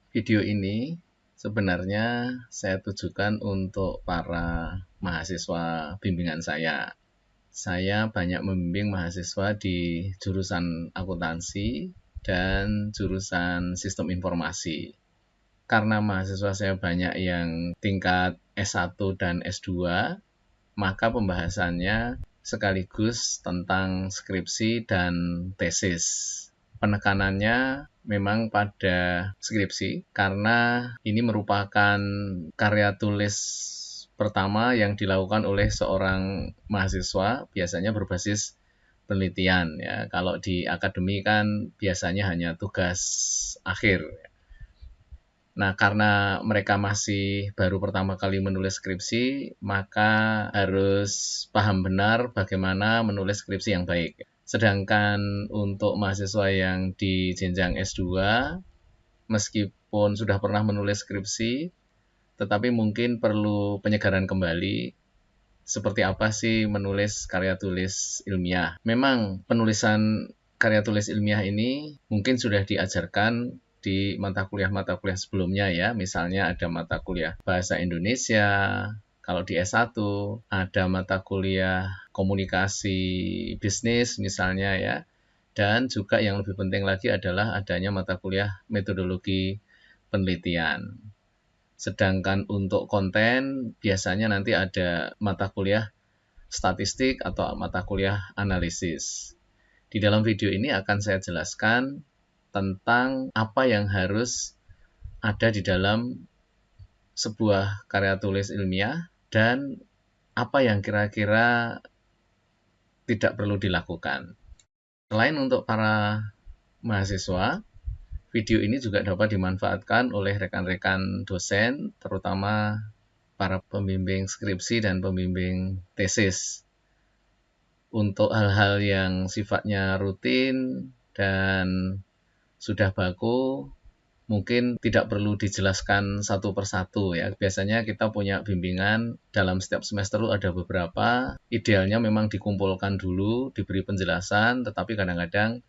Video ini sebenarnya saya tujukan untuk para mahasiswa bimbingan saya. Saya banyak membimbing mahasiswa di jurusan akuntansi dan jurusan sistem informasi. Karena mahasiswa saya banyak yang tingkat S1 dan S2, maka pembahasannya sekaligus tentang skripsi dan tesis. Penekanannya memang pada skripsi karena ini merupakan karya tulis pertama yang dilakukan oleh seorang mahasiswa, biasanya berbasis penelitian ya. Kalau di akademi kan biasanya hanya tugas akhir. Nah, karena mereka masih baru pertama kali menulis skripsi, maka harus paham benar bagaimana menulis skripsi yang baik. Sedangkan untuk mahasiswa yang di jenjang S2, meskipun sudah pernah menulis skripsi, tetapi mungkin perlu penyegaran kembali, seperti apa sih menulis karya tulis ilmiah. Memang penulisan karya tulis ilmiah ini mungkin sudah diajarkan di mata kuliah-mata kuliah sebelumnya ya. Misalnya ada mata kuliah Bahasa Indonesia, kalau di S1 ada mata kuliah komunikasi bisnis misalnya ya. Dan juga yang lebih penting lagi adalah adanya mata kuliah metodologi penelitian. Sedangkan untuk konten biasanya nanti ada mata kuliah statistik atau mata kuliah analisis. Di dalam video ini akan saya jelaskan tentang apa yang harus ada di dalam sebuah karya tulis ilmiah dan apa yang kira-kira tidak perlu dilakukan. Selain untuk para mahasiswa, video ini juga dapat dimanfaatkan oleh rekan-rekan dosen, terutama para pembimbing skripsi dan pembimbing tesis. Untuk hal-hal yang sifatnya rutin dan sudah baku, mungkin tidak perlu dijelaskan satu persatu ya. Biasanya kita punya bimbingan dalam setiap semester ada beberapa, idealnya memang dikumpulkan dulu, diberi penjelasan, tetapi kadang-kadang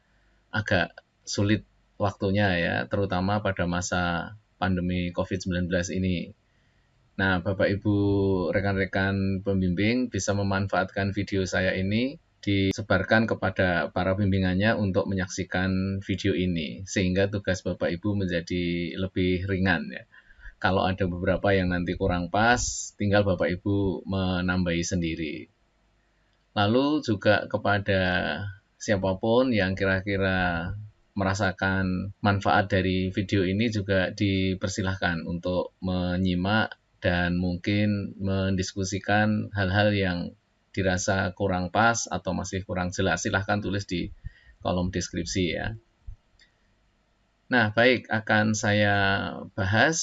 agak sulit waktunya ya, terutama pada masa pandemi COVID-19 ini. Nah, Bapak Ibu rekan-rekan pembimbing bisa memanfaatkan video saya ini disebarkan kepada para bimbingannya untuk menyaksikan video ini, sehingga tugas Bapak Ibu menjadi lebih ringan ya. Kalau ada beberapa yang nanti kurang pas, tinggal Bapak Ibu menambahi sendiri. Lalu juga kepada siapapun yang kira-kira merasakan manfaat dari video ini juga dipersilahkan untuk menyimak dan mungkin mendiskusikan hal-hal yang dirasa kurang pas atau masih kurang jelas. Silahkan tulis di kolom deskripsi ya. Nah, baik, akan saya bahas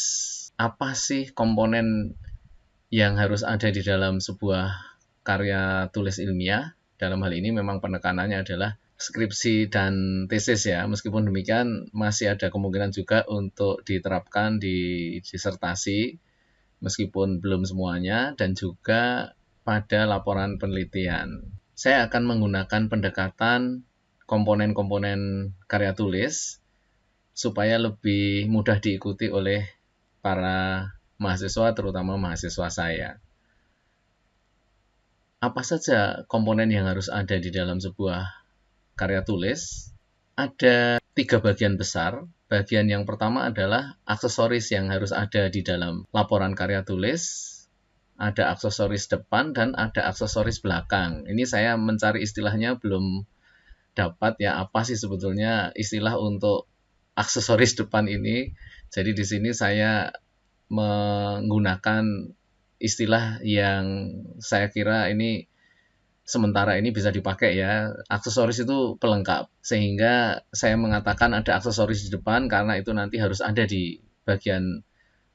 apa sih komponen yang harus ada di dalam sebuah karya tulis ilmiah. Dalam hal ini memang penekanannya adalah skripsi dan tesis ya. Meskipun demikian masih ada kemungkinan juga untuk diterapkan di disertasi, meskipun belum semuanya, dan juga pada laporan penelitian. Saya akan menggunakan pendekatan komponen-komponen karya tulis supaya lebih mudah diikuti oleh para mahasiswa, terutama mahasiswa saya. Apa saja komponen yang harus ada di dalam sebuah karya tulis? Ada 3 bagian besar. Bagian yang pertama adalah aksesoris yang harus ada di dalam laporan karya tulis. Ada aksesoris depan dan ada aksesoris belakang. Ini saya mencari istilahnya belum dapat ya, apa sih sebetulnya istilah untuk aksesoris depan ini. Jadi di sini saya menggunakan istilah yang saya kira ini sementara ini bisa dipakai ya. Aksesoris itu pelengkap, sehingga saya mengatakan ada aksesoris di depan karena itu nanti harus ada di bagian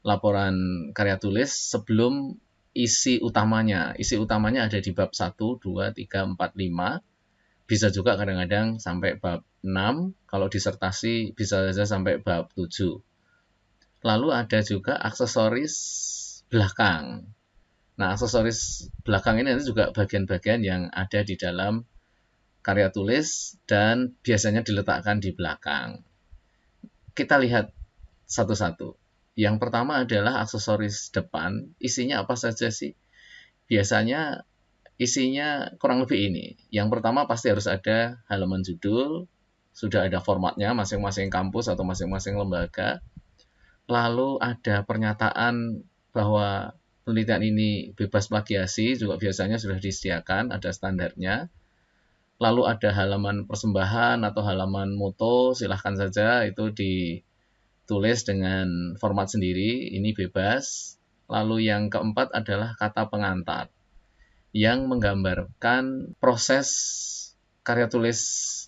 laporan karya tulis sebelum isi utamanya. Isi utamanya ada di bab 1, 2, 3, 4, 5. Bisa juga kadang-kadang sampai bab 6, kalau disertasi bisa saja sampai bab 7. Lalu ada juga aksesoris belakang. Nah, aksesoris belakang ini nanti juga bagian-bagian yang ada di dalam karya tulis dan biasanya diletakkan di belakang. Kita lihat satu-satu. Yang pertama adalah aksesoris depan. Isinya apa saja sih? Biasanya isinya kurang lebih ini. Yang pertama pasti harus ada halaman judul, sudah ada formatnya masing-masing kampus atau masing-masing lembaga. Lalu ada pernyataan bahwa penelitian ini bebas plagiasi, juga biasanya sudah disediakan, ada standarnya. Lalu ada halaman persembahan atau halaman moto, silahkan saja itu ditulis dengan format sendiri, ini bebas. Lalu yang keempat adalah kata pengantar yang menggambarkan proses karya tulis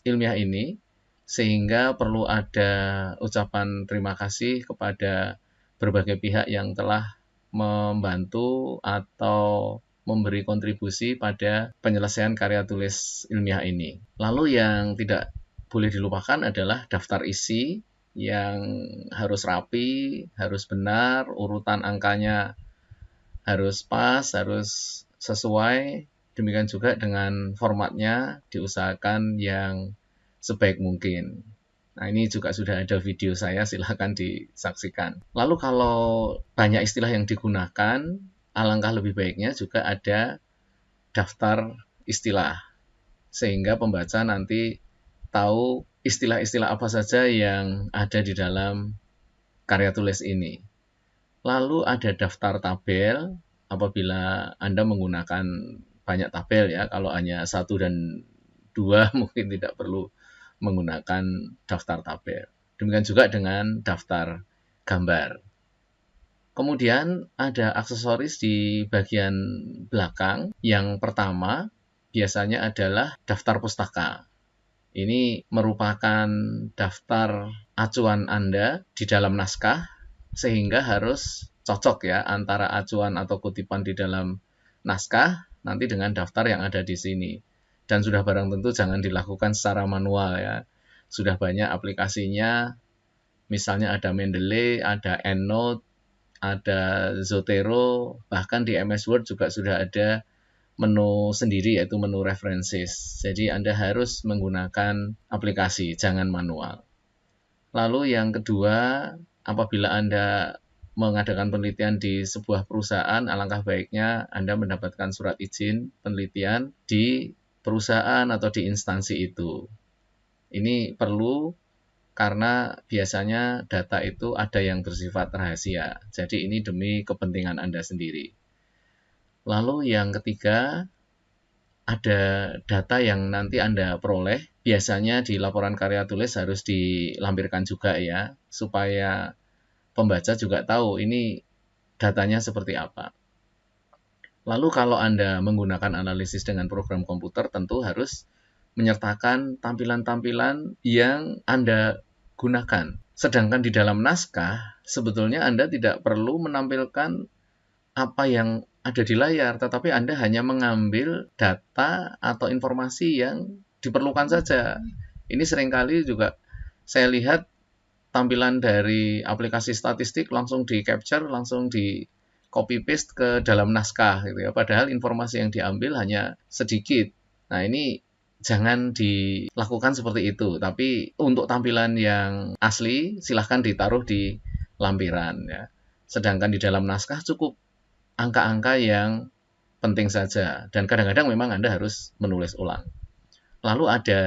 ilmiah ini, sehingga perlu ada ucapan terima kasih kepada berbagai pihak yang telah membantu atau memberi kontribusi pada penyelesaian karya tulis ilmiah ini. Lalu yang tidak boleh dilupakan adalah daftar isi yang harus rapi, harus benar, urutan angkanya harus pas, harus sesuai. Demikian juga dengan formatnya diusahakan yang sebaik mungkin. Nah, ini juga sudah ada video saya, silahkan disaksikan. Lalu kalau banyak istilah yang digunakan, alangkah lebih baiknya juga ada daftar istilah, sehingga pembaca nanti tahu istilah-istilah apa saja yang ada di dalam karya tulis ini. Lalu ada daftar tabel, apabila Anda menggunakan banyak tabel ya, kalau hanya 1 dan 2 mungkin tidak perlu menggunakan daftar tabel. Demikian juga dengan daftar gambar. Kemudian ada aksesoris di bagian belakang. Yang pertama biasanya adalah daftar pustaka. Ini merupakan daftar acuan Anda di dalam naskah, sehingga harus cocok ya antara acuan atau kutipan di dalam naskah nanti dengan daftar yang ada di sini. Dan sudah barang tentu jangan dilakukan secara manual ya. Sudah banyak aplikasinya, misalnya ada Mendeley, ada EndNote, ada Zotero, bahkan di MS Word juga sudah ada menu sendiri yaitu menu references. Jadi Anda harus menggunakan aplikasi, jangan manual. Lalu yang kedua, apabila Anda mengadakan penelitian di sebuah perusahaan, alangkah baiknya Anda mendapatkan surat izin penelitian di perusahaan atau di instansi itu. Ini perlu karena biasanya data itu ada yang bersifat rahasia. Jadi ini demi kepentingan Anda sendiri. Lalu yang ketiga, ada data yang nanti Anda peroleh. Biasanya di laporan karya tulis harus dilampirkan juga ya, supaya pembaca juga tahu ini datanya seperti apa. Lalu kalau Anda menggunakan analisis dengan program komputer, tentu harus menyertakan tampilan-tampilan yang Anda gunakan. Sedangkan di dalam naskah, sebetulnya Anda tidak perlu menampilkan apa yang ada di layar, tetapi Anda hanya mengambil data atau informasi yang diperlukan saja. Ini seringkali juga saya lihat tampilan dari aplikasi statistik langsung di-capture, langsung di copy-paste ke dalam naskah gitu ya. Padahal informasi yang diambil hanya sedikit. Nah, ini jangan dilakukan seperti itu, tapi untuk tampilan yang asli silahkan ditaruh di lampiran ya. Sedangkan di dalam naskah cukup angka-angka yang penting saja, dan kadang-kadang memang Anda harus menulis ulang. Lalu ada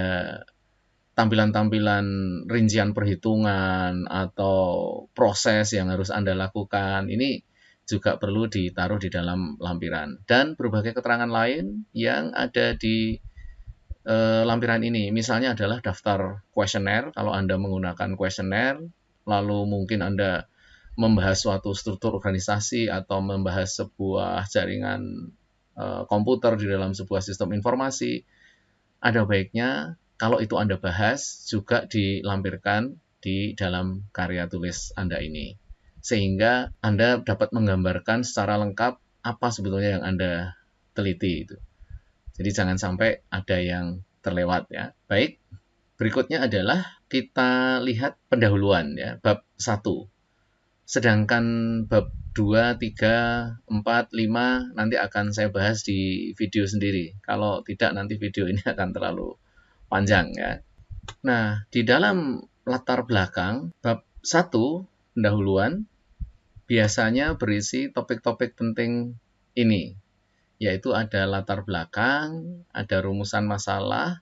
tampilan-tampilan rincian perhitungan atau proses yang harus Anda lakukan. Ini juga perlu ditaruh di dalam lampiran. Dan berbagai keterangan lain yang ada di lampiran ini. Misalnya adalah daftar kuesioner, kalau Anda menggunakan kuesioner, lalu mungkin Anda membahas suatu struktur organisasi atau membahas sebuah jaringan komputer di dalam sebuah sistem informasi, ada baiknya kalau itu Anda bahas juga dilampirkan di dalam karya tulis Anda ini. Sehingga Anda dapat menggambarkan secara lengkap apa sebetulnya yang Anda teliti itu. Jadi jangan sampai ada yang terlewat ya. Baik, berikutnya adalah kita lihat pendahuluan ya, bab 1. Sedangkan bab 2, 3, 4, 5 nanti akan saya bahas di video sendiri. Kalau tidak nanti video ini akan terlalu panjang ya. Nah, di dalam latar belakang bab 1 pendahuluan biasanya berisi topik-topik penting ini, yaitu ada latar belakang, ada rumusan masalah,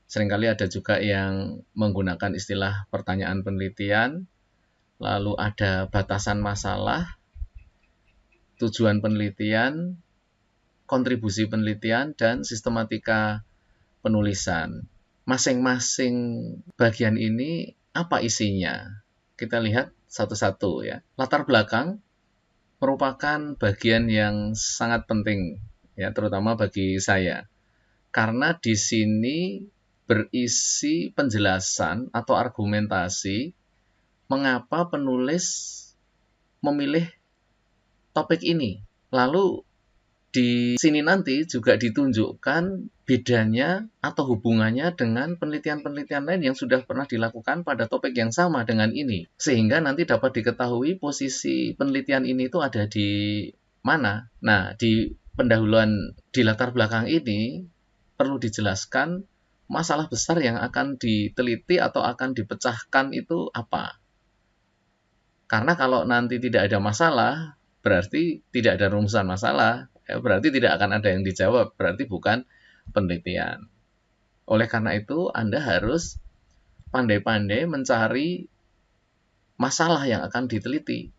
seringkali ada juga yang menggunakan istilah pertanyaan penelitian, lalu ada batasan masalah, tujuan penelitian, kontribusi penelitian, dan sistematika penulisan. Masing-masing bagian ini apa isinya? Kita lihat satu-satu ya. Latar belakang merupakan bagian yang sangat penting ya, terutama bagi saya. Karena di sini berisi penjelasan atau argumentasi mengapa penulis memilih topik ini. Lalu di sini nanti juga ditunjukkan bedanya atau hubungannya dengan penelitian-penelitian lain yang sudah pernah dilakukan pada topik yang sama dengan ini. Sehingga nanti dapat diketahui posisi penelitian ini itu ada di mana. Nah, di pendahuluan di latar belakang ini perlu dijelaskan masalah besar yang akan diteliti atau akan dipecahkan itu apa. Karena kalau nanti tidak ada masalah, berarti tidak ada rumusan masalah, berarti tidak akan ada yang dijawab, berarti bukan penelitian. Oleh karena itu, Anda harus pandai-pandai mencari masalah yang akan diteliti.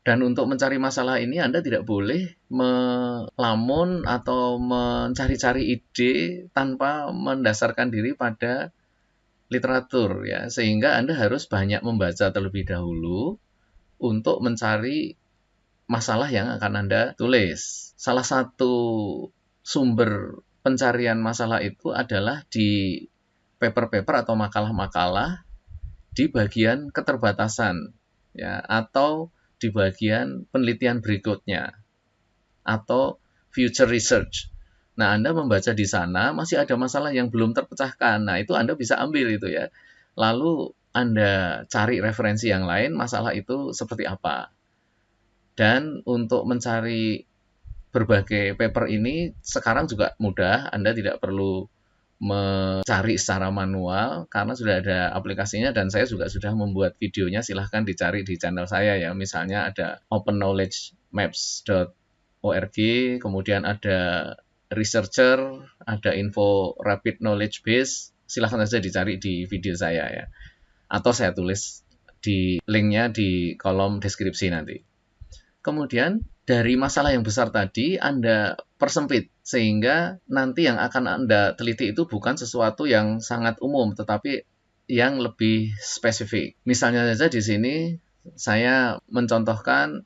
Dan untuk mencari masalah ini, Anda tidak boleh melamun atau mencari-cari ide tanpa mendasarkan diri pada literatur, ya, sehingga Anda harus banyak membaca terlebih dahulu untuk mencari masalah yang akan Anda tulis. Salah satu sumber pencarian masalah itu adalah di paper-paper atau makalah-makalah di bagian keterbatasan, ya, atau di bagian penelitian berikutnya, atau future research. Nah, Anda membaca di sana masih ada masalah yang belum terpecahkan. Nah, itu Anda bisa ambil itu ya. Lalu Anda cari referensi yang lain, masalah itu seperti apa. Dan untuk mencari berbagai paper ini sekarang juga mudah, Anda tidak perlu mencari secara manual karena sudah ada aplikasinya dan saya juga sudah membuat videonya, silahkan dicari di channel saya ya. Misalnya ada openknowledgemaps.org, kemudian ada researcher, ada info rapid knowledge base, silahkan saja dicari di video saya ya. Atau saya tulis di linknya di kolom deskripsi nanti. Kemudian dari masalah yang besar tadi Anda persempit sehingga nanti yang akan Anda teliti itu bukan sesuatu yang sangat umum tetapi yang lebih spesifik. Misalnya saja di sini saya mencontohkan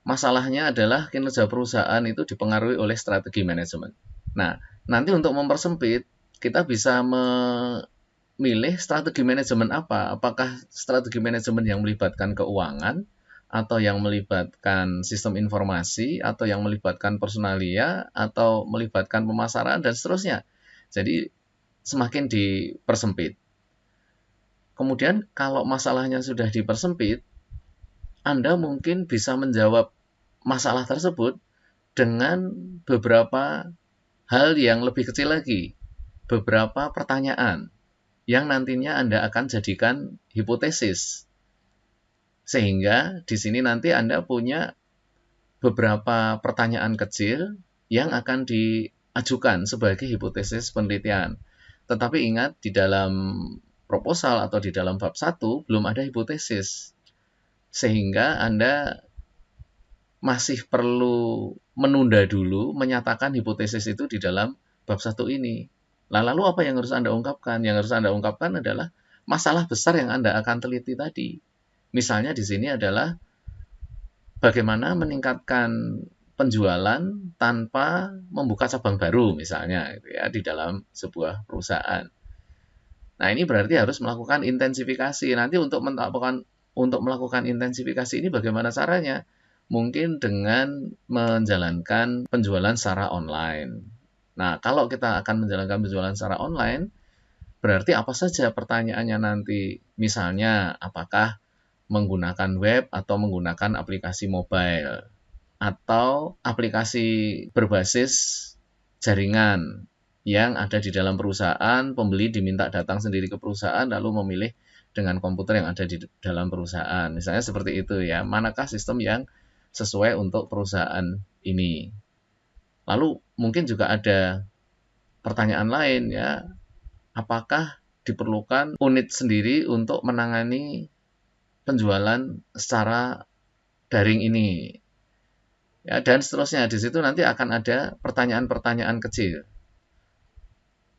masalahnya adalah kinerja perusahaan itu dipengaruhi oleh strategi manajemen. Nah, nanti untuk mempersempit kita bisa memilih strategi manajemen apa? Apakah strategi manajemen yang melibatkan keuangan, atau yang melibatkan sistem informasi, atau yang melibatkan personalia, atau melibatkan pemasaran, dan seterusnya. Jadi semakin dipersempit. Kemudian kalau masalahnya sudah dipersempit, Anda mungkin bisa menjawab masalah tersebut dengan beberapa hal yang lebih kecil lagi, beberapa pertanyaan yang nantinya Anda akan jadikan hipotesis. Sehingga di sini nanti Anda punya beberapa pertanyaan kecil yang akan diajukan sebagai hipotesis penelitian. Tetapi ingat, di dalam proposal atau di dalam bab 1 belum ada hipotesis. Sehingga Anda masih perlu menunda dulu menyatakan hipotesis itu di dalam bab 1 ini. Lalu apa yang harus Anda ungkapkan? Yang harus Anda ungkapkan adalah masalah besar yang Anda akan teliti tadi. Misalnya di sini adalah bagaimana meningkatkan penjualan tanpa membuka cabang baru misalnya gitu ya, di dalam sebuah perusahaan. Nah, ini berarti harus melakukan intensifikasi. Nanti untuk melakukan intensifikasi ini bagaimana caranya? Mungkin dengan menjalankan penjualan secara online. Nah, kalau kita akan menjalankan penjualan secara online, berarti apa saja pertanyaannya nanti? Misalnya, apakah menggunakan web atau menggunakan aplikasi mobile? Atau aplikasi berbasis jaringan yang ada di dalam perusahaan, pembeli diminta datang sendiri ke perusahaan lalu memilih dengan komputer yang ada di dalam perusahaan. Misalnya seperti itu ya, manakah sistem yang sesuai untuk perusahaan ini. Lalu mungkin juga ada pertanyaan lain ya, apakah diperlukan unit sendiri untuk menangani penjualan secara daring ini? Ya, dan seterusnya. Di situ nanti akan ada pertanyaan-pertanyaan kecil.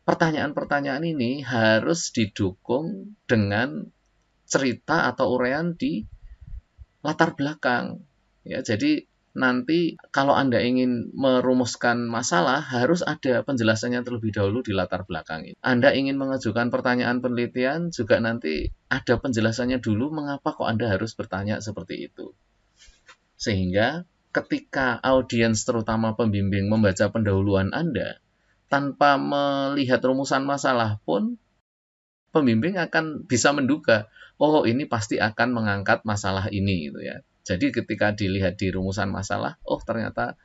Pertanyaan-pertanyaan ini harus didukung dengan cerita atau uraian di latar belakang. Ya, jadi nanti kalau Anda ingin merumuskan masalah, harus ada penjelasannya terlebih dahulu di latar belakang ini. Anda ingin mengajukan pertanyaan penelitian, juga nanti ada penjelasannya dulu mengapa kok Anda harus bertanya seperti itu. Sehingga ketika audiens terutama pembimbing membaca pendahuluan Anda, tanpa melihat rumusan masalah pun, pembimbing akan bisa menduga, oh ini pasti akan mengangkat masalah ini gitu ya. Jadi ketika dilihat di rumusan masalah, oh ternyata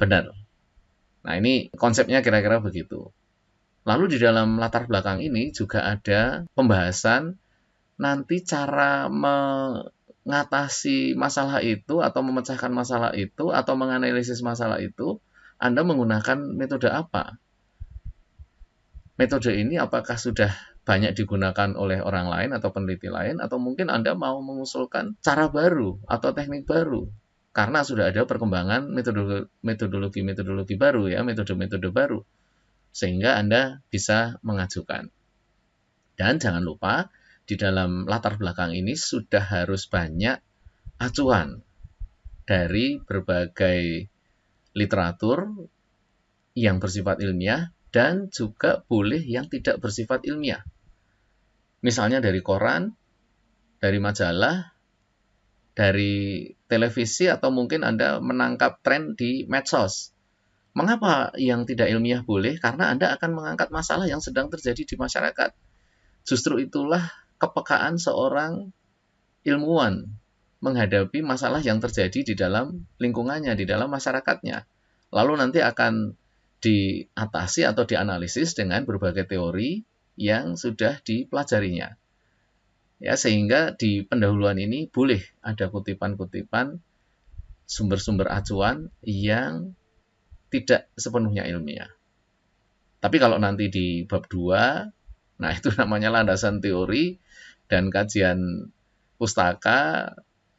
benar. Nah ini konsepnya kira-kira begitu. Lalu di dalam latar belakang ini juga ada pembahasan nanti cara mengatasi masalah itu atau memecahkan masalah itu atau menganalisis masalah itu, Anda menggunakan metode apa? Metode ini apakah sudah banyak digunakan oleh orang lain atau peneliti lain, atau mungkin Anda mau mengusulkan cara baru atau teknik baru, karena sudah ada perkembangan metodologi baru ya, metode-metode baru, sehingga Anda bisa mengajukan. Dan jangan lupa, di dalam latar belakang ini sudah harus banyak acuan dari berbagai literatur yang bersifat ilmiah, dan juga boleh yang tidak bersifat ilmiah. Misalnya dari koran, dari majalah, dari televisi, atau mungkin Anda menangkap tren di medsos. Mengapa yang tidak ilmiah boleh? Karena Anda akan mengangkat masalah yang sedang terjadi di masyarakat. Justru itulah kepekaan seorang ilmuwan menghadapi masalah yang terjadi di dalam lingkungannya, di dalam masyarakatnya. Lalu nanti akan diatasi atau dianalisis dengan berbagai teori yang sudah dipelajarinya. Ya, sehingga di pendahuluan ini boleh ada kutipan-kutipan sumber-sumber acuan yang tidak sepenuhnya ilmiah. Tapi kalau nanti di bab 2, nah itu namanya landasan teori dan kajian pustaka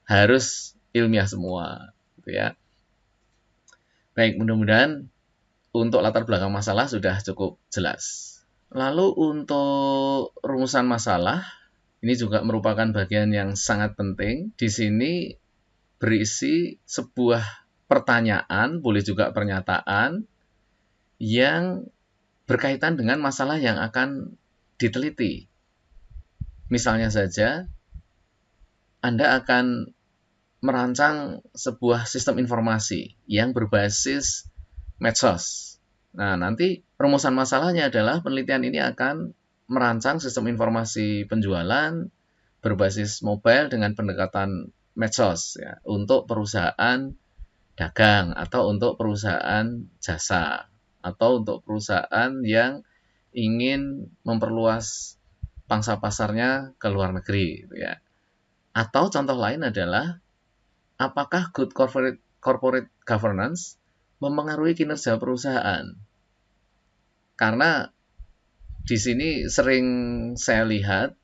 harus ilmiah semua, gitu ya. Baik, mudah-mudahan untuk latar belakang masalah sudah cukup jelas. Lalu untuk rumusan masalah, ini juga merupakan bagian yang sangat penting. Di sini berisi sebuah pertanyaan, boleh juga pernyataan, yang berkaitan dengan masalah yang akan diteliti. Misalnya saja, Anda akan merancang sebuah sistem informasi yang berbasis medsos. Nah, nanti rumusan masalahnya adalah penelitian ini akan merancang sistem informasi penjualan berbasis mobile dengan pendekatan medsos ya, untuk perusahaan dagang atau untuk perusahaan jasa atau untuk perusahaan yang ingin memperluas pangsa pasarnya ke luar negeri gitu ya. Atau contoh lain adalah apakah good corporate governance mempengaruhi kinerja perusahaan? Karena di sini sering saya lihat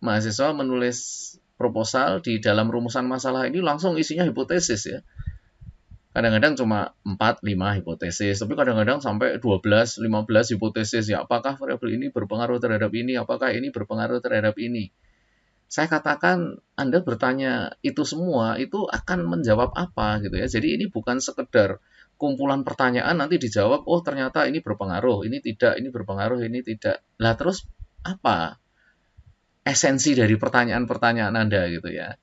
mahasiswa menulis proposal di dalam rumusan masalah ini langsung isinya hipotesis ya. Kadang-kadang cuma 4-5 hipotesis, tapi kadang-kadang sampai 12-15 hipotesis ya. Apakah variabel ini berpengaruh terhadap ini? Apakah ini berpengaruh terhadap ini? Saya katakan Anda bertanya itu semua, itu akan menjawab apa gitu ya. Jadi ini bukan sekedar kumpulan pertanyaan nanti dijawab, oh ternyata ini berpengaruh, ini tidak, ini berpengaruh, ini tidak. Lah terus apa esensi dari pertanyaan-pertanyaan Anda gitu ya.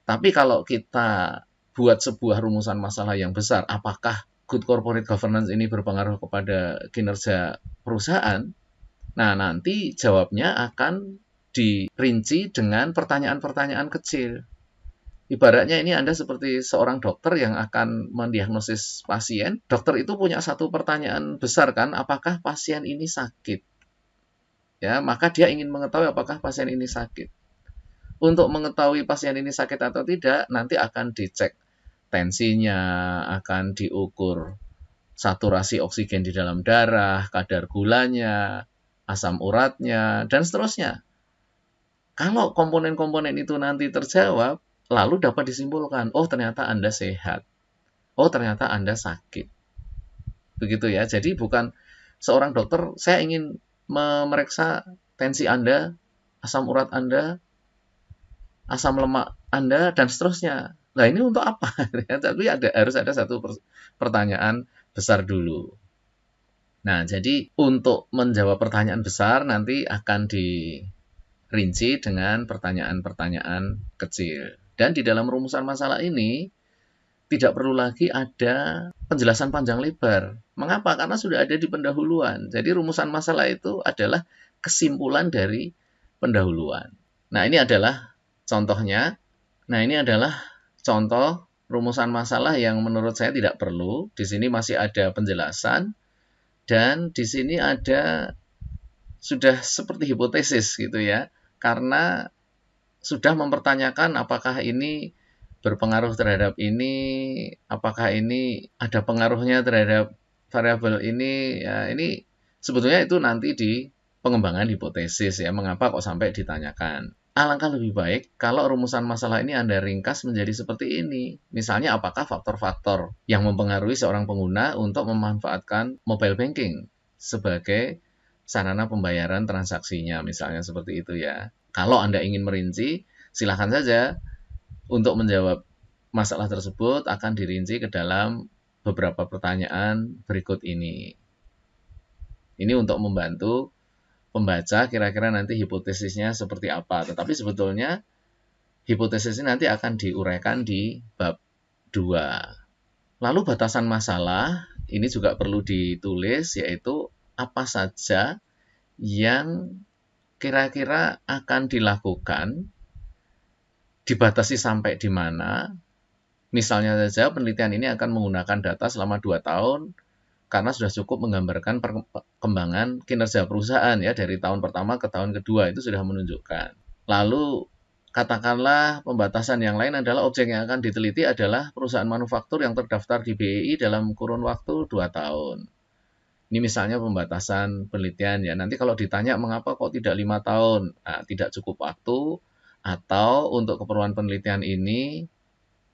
Tapi kalau kita buat sebuah rumusan masalah yang besar, apakah good corporate governance ini berpengaruh kepada kinerja perusahaan? Nah, nanti jawabnya akan dirinci dengan pertanyaan-pertanyaan kecil. Ibaratnya ini Anda seperti seorang dokter yang akan mendiagnosis pasien. Dokter itu punya satu pertanyaan besar kan, apakah pasien ini sakit? Ya, maka dia ingin mengetahui apakah pasien ini sakit. Untuk mengetahui pasien ini sakit atau tidak, nanti akan dicek tensinya, akan diukur saturasi oksigen di dalam darah, kadar gulanya, asam uratnya, dan seterusnya. Kalau komponen-komponen itu nanti terjawab, lalu dapat disimpulkan, oh ternyata Anda sehat, oh ternyata Anda sakit. Begitu ya. Jadi bukan seorang dokter, saya ingin memeriksa tensi Anda, asam urat Anda, asam lemak Anda, dan seterusnya. Nah ini untuk apa? Tapi harus ada satu pertanyaan besar dulu. Nah, jadi untuk menjawab pertanyaan besar nanti akan dirinci dengan pertanyaan-pertanyaan kecil. Dan di dalam rumusan masalah ini tidak perlu lagi ada penjelasan panjang lebar. Mengapa? Karena sudah ada di pendahuluan. Jadi rumusan masalah itu adalah kesimpulan dari pendahuluan. Nah, ini adalah contohnya. Nah, ini adalah contoh rumusan masalah yang menurut saya tidak perlu. Di sini masih ada penjelasan. Dan di sini ada sudah seperti hipotesis gitu ya, karena sudah mempertanyakan apakah ini berpengaruh terhadap ini, apakah ini ada pengaruhnya terhadap variabel ini, ya ini sebetulnya itu nanti di pengembangan hipotesis ya, mengapa kok sampai ditanyakan. Alangkah lebih baik kalau rumusan masalah ini Anda ringkas menjadi seperti ini. Misalnya apakah faktor-faktor yang mempengaruhi seorang pengguna untuk memanfaatkan mobile banking sebagai sarana pembayaran transaksinya, misalnya seperti itu ya. Kalau Anda ingin merinci, silakan saja untuk menjawab masalah tersebut akan dirinci ke dalam beberapa pertanyaan berikut ini. Ini untuk membantu pembaca kira-kira nanti hipotesisnya seperti apa. Tetapi sebetulnya hipotesis ini nanti akan diuraikan di bab 2. Lalu batasan masalah ini juga perlu ditulis, yaitu apa saja yang kira-kira akan dilakukan, dibatasi sampai di mana. Misalnya saja penelitian ini akan menggunakan data selama 2 tahun, karena sudah cukup menggambarkan perkembangan kinerja perusahaan ya dari tahun pertama ke tahun kedua, itu sudah menunjukkan. Lalu katakanlah pembatasan yang lain adalah objek yang akan diteliti adalah perusahaan manufaktur yang terdaftar di BEI dalam kurun waktu 2 tahun. Ini misalnya pembatasan penelitian ya. Nanti kalau ditanya mengapa kok tidak 5 tahun, nah, tidak cukup waktu, atau untuk keperluan penelitian ini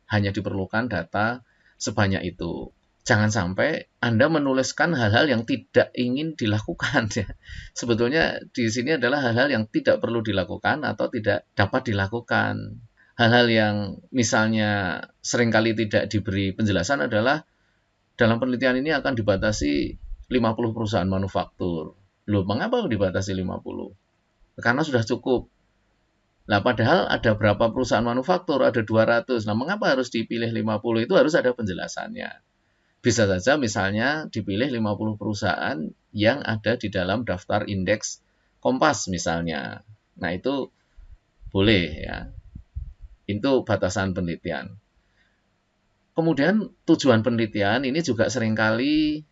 hanya diperlukan data sebanyak itu. Jangan sampai Anda menuliskan hal-hal yang tidak ingin dilakukan ya. Sebetulnya di sini adalah hal-hal yang tidak perlu dilakukan atau tidak dapat dilakukan. Hal-hal yang misalnya seringkali tidak diberi penjelasan adalah dalam penelitian ini akan dibatasi 50 perusahaan manufaktur. Loh, mengapa dibatasi 50? Karena sudah cukup. Nah, padahal ada berapa perusahaan manufaktur? Ada 200. Nah, mengapa harus dipilih 50? Itu harus ada penjelasannya. Bisa saja misalnya dipilih 50 perusahaan yang ada di dalam daftar indeks Kompas misalnya. Nah, itu boleh ya. Itu batasan penelitian. Kemudian tujuan penelitian ini juga seringkali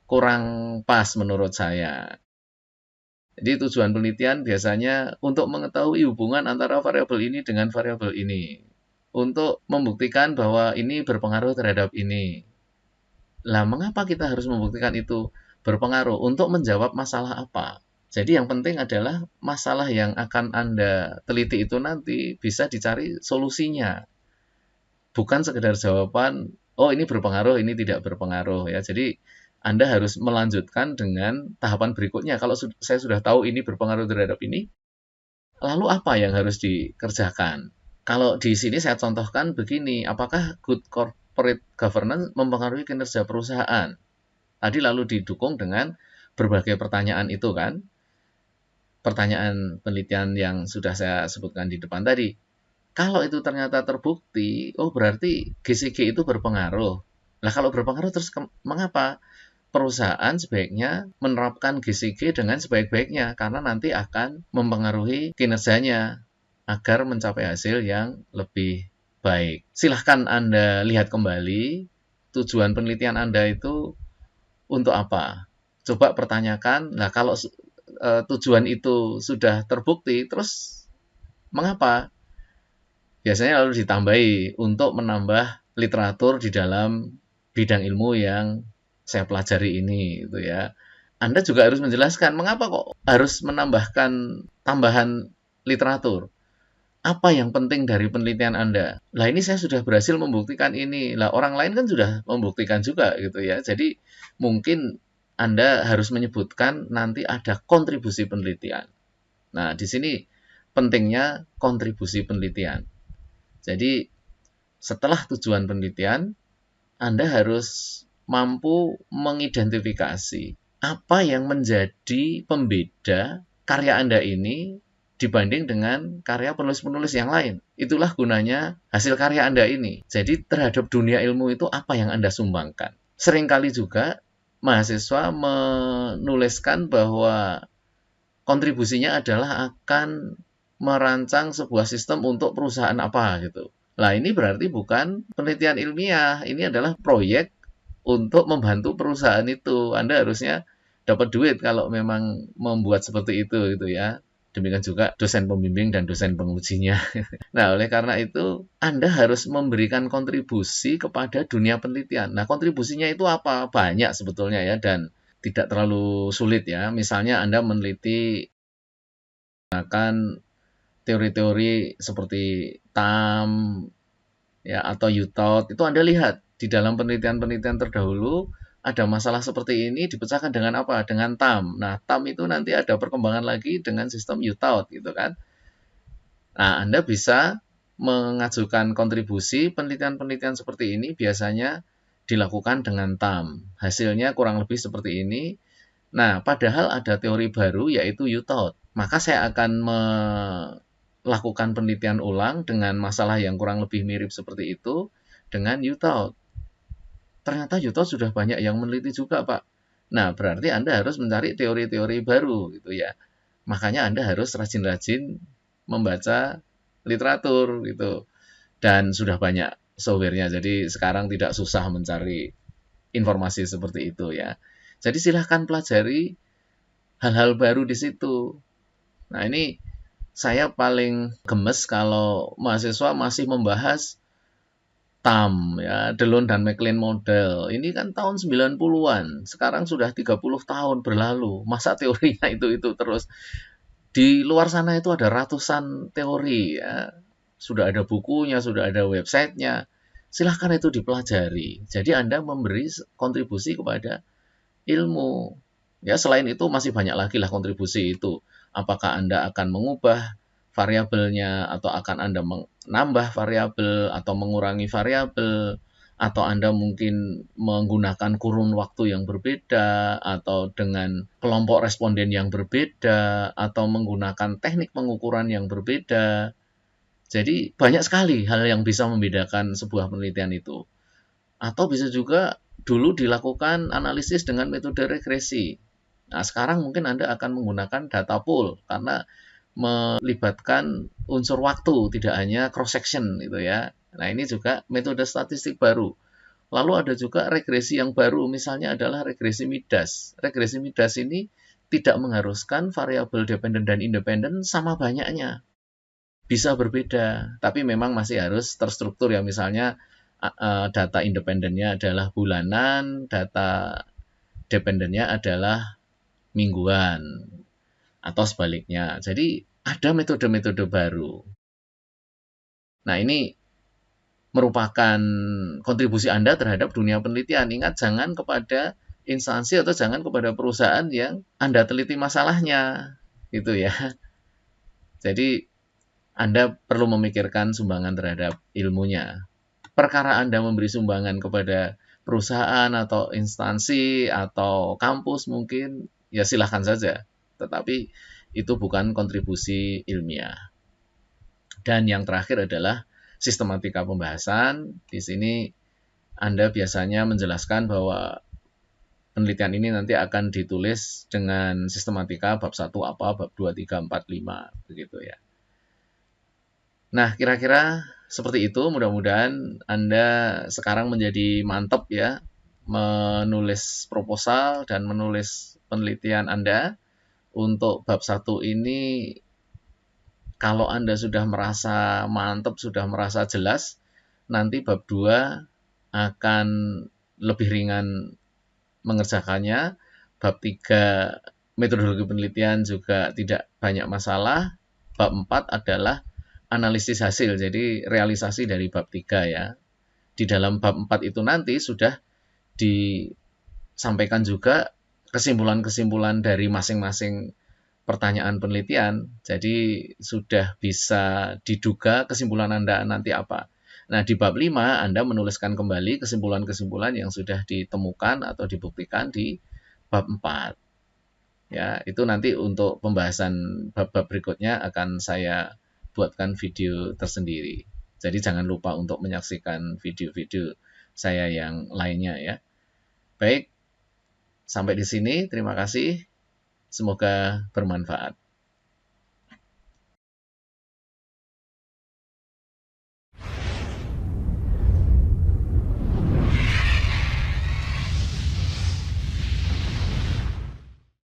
kurang pas menurut saya. Jadi tujuan penelitian biasanya untuk mengetahui hubungan antara variabel ini dengan variabel ini. Untuk membuktikan bahwa ini berpengaruh terhadap ini. Lah, mengapa kita harus membuktikan itu berpengaruh? Untuk menjawab masalah apa? Jadi yang penting adalah masalah yang akan Anda teliti itu nanti bisa dicari solusinya. Bukan sekedar jawaban, oh ini berpengaruh, ini tidak berpengaruh ya. Jadi Anda harus melanjutkan dengan tahapan berikutnya. Kalau saya sudah tahu ini berpengaruh terhadap ini, lalu apa yang harus dikerjakan? Kalau di sini saya contohkan begini, apakah good corporate governance mempengaruhi kinerja perusahaan? Tadi lalu didukung dengan berbagai pertanyaan itu kan. Pertanyaan penelitian yang sudah saya sebutkan di depan tadi. Kalau itu ternyata terbukti, oh berarti GCG itu berpengaruh. Nah kalau berpengaruh terus mengapa? Perusahaan sebaiknya menerapkan GCG dengan sebaik-baiknya karena nanti akan mempengaruhi kinerjanya agar mencapai hasil yang lebih baik. Silahkan Anda lihat kembali tujuan penelitian Anda itu untuk apa. Coba pertanyakan, nah kalau tujuan itu sudah terbukti, terus Mengapa? Biasanya lalu ditambahi untuk menambah literatur di dalam bidang ilmu yang saya pelajari ini gitu ya. Anda juga harus menjelaskan mengapa kok harus menambahkan tambahan literatur. Apa yang penting dari penelitian Anda? Lah ini saya sudah berhasil membuktikan ini. Lah orang lain kan sudah membuktikan juga gitu ya. Jadi mungkin Anda harus menyebutkan nanti ada kontribusi penelitian. Nah, di sini pentingnya kontribusi penelitian. Jadi setelah tujuan penelitian, Anda harus mampu mengidentifikasi apa yang menjadi pembeda karya Anda ini dibanding dengan karya penulis-penulis yang lain. Itulah gunanya hasil karya Anda ini. Jadi terhadap dunia ilmu itu apa yang Anda sumbangkan. Seringkali juga mahasiswa menuliskan bahwa kontribusinya adalah akan merancang sebuah sistem untuk perusahaan apa gitu. Nah, ini berarti bukan penelitian ilmiah, ini adalah proyek untuk membantu perusahaan itu. Anda harusnya dapat duit kalau memang membuat seperti itu gitu ya. Demikian juga dosen pembimbing dan dosen pengujinya. Nah, oleh karena itu Anda harus memberikan kontribusi kepada dunia penelitian. Nah, kontribusinya itu apa? Banyak sebetulnya ya dan tidak terlalu sulit ya. Misalnya Anda meneliti menggunakan teori-teori seperti TAM ya atau UTOT itu Anda lihat di dalam penelitian-penelitian terdahulu ada masalah seperti ini dipecahkan dengan apa? Dengan TAM. Nah, TAM itu nanti ada perkembangan lagi dengan sistem UTOT gitu kan. Nah, Anda bisa mengajukan kontribusi penelitian-penelitian seperti ini biasanya dilakukan dengan TAM. Hasilnya kurang lebih seperti ini. Nah, padahal ada teori baru yaitu UTOT. Maka saya akan melakukan penelitian ulang dengan masalah yang kurang lebih mirip seperti itu dengan UTOT. Ternyata UTOT sudah banyak yang meneliti juga, Pak. Nah, berarti Anda harus mencari teori-teori baru gitu ya. Makanya Anda harus rajin-rajin membaca literatur gitu. Dan sudah banyak softwarenya, jadi sekarang tidak susah mencari informasi seperti itu ya. Jadi silahkan pelajari hal-hal baru di situ. Nah, ini saya paling gemes kalau mahasiswa masih membahas TAM ya, Delon dan McLean model. Ini kan tahun 90-an. Sekarang sudah 30 tahun berlalu. Masa teorinya itu terus. Di luar sana itu ada ratusan teori ya. Sudah ada bukunya, sudah ada websitenya. Silahkan itu dipelajari. Jadi Anda memberi kontribusi kepada ilmu. Ya, selain itu masih banyak lagi lah kontribusi itu. Apakah Anda akan mengubah variabelnya atau akan Anda menambah variabel atau mengurangi variabel atau Anda mungkin menggunakan kurun waktu yang berbeda atau dengan kelompok responden yang berbeda atau menggunakan teknik pengukuran yang berbeda. Jadi banyak sekali hal yang bisa membedakan sebuah penelitian itu. Atau bisa juga dulu dilakukan analisis dengan metode regresi. Nah, sekarang mungkin Anda akan menggunakan data pool karena melibatkan unsur waktu, tidak hanya cross section gitu ya. Nah, ini juga metode statistik baru. Lalu ada juga regresi yang baru, misalnya adalah regresi Midas. Regresi Midas ini tidak mengharuskan variabel dependen dan independen sama banyaknya. Bisa berbeda, tapi memang masih harus terstruktur ya. Misalnya data independennya adalah bulanan, data dependennya adalah mingguan, atau sebaliknya. Jadi ada metode-metode baru. Nah, ini merupakan kontribusi Anda terhadap dunia penelitian. Ingat, jangan kepada instansi atau jangan kepada perusahaan yang Anda teliti masalahnya. Gitu ya. Jadi, Anda perlu memikirkan sumbangan terhadap ilmunya. Perkara Anda memberi sumbangan kepada perusahaan atau instansi atau kampus mungkin, ya silahkan saja. Tetapi itu bukan kontribusi ilmiah. Dan yang terakhir adalah sistematika pembahasan. Di sini Anda biasanya menjelaskan bahwa penelitian ini nanti akan ditulis dengan sistematika bab 1 apa, bab 2, 3, 4, 5, begitu ya. Nah, kira-kira seperti itu. Mudah-mudahan Anda sekarang menjadi mantap ya menulis proposal dan menulis penelitian Anda. Untuk bab 1 ini Kalau Anda sudah merasa mantap, sudah merasa jelas, nanti bab 2 akan lebih ringan mengerjakannya. Bab 3 metodologi penelitian juga tidak banyak masalah. Bab 4 adalah analisis hasil, jadi realisasi dari bab 3 ya. Di dalam bab 4 itu nanti sudah disampaikan juga kesimpulan-kesimpulan dari masing-masing pertanyaan penelitian. Jadi sudah bisa diduga kesimpulan Anda nanti apa. Nah, di bab 5 Anda menuliskan kembali kesimpulan-kesimpulan yang sudah ditemukan atau dibuktikan di bab 4. Ya, itu nanti untuk pembahasan bab-bab berikutnya akan saya buatkan video tersendiri. Jadi jangan lupa untuk menyaksikan video-video saya yang lainnya ya. Baik, sampai di sini. Terima kasih. Semoga bermanfaat.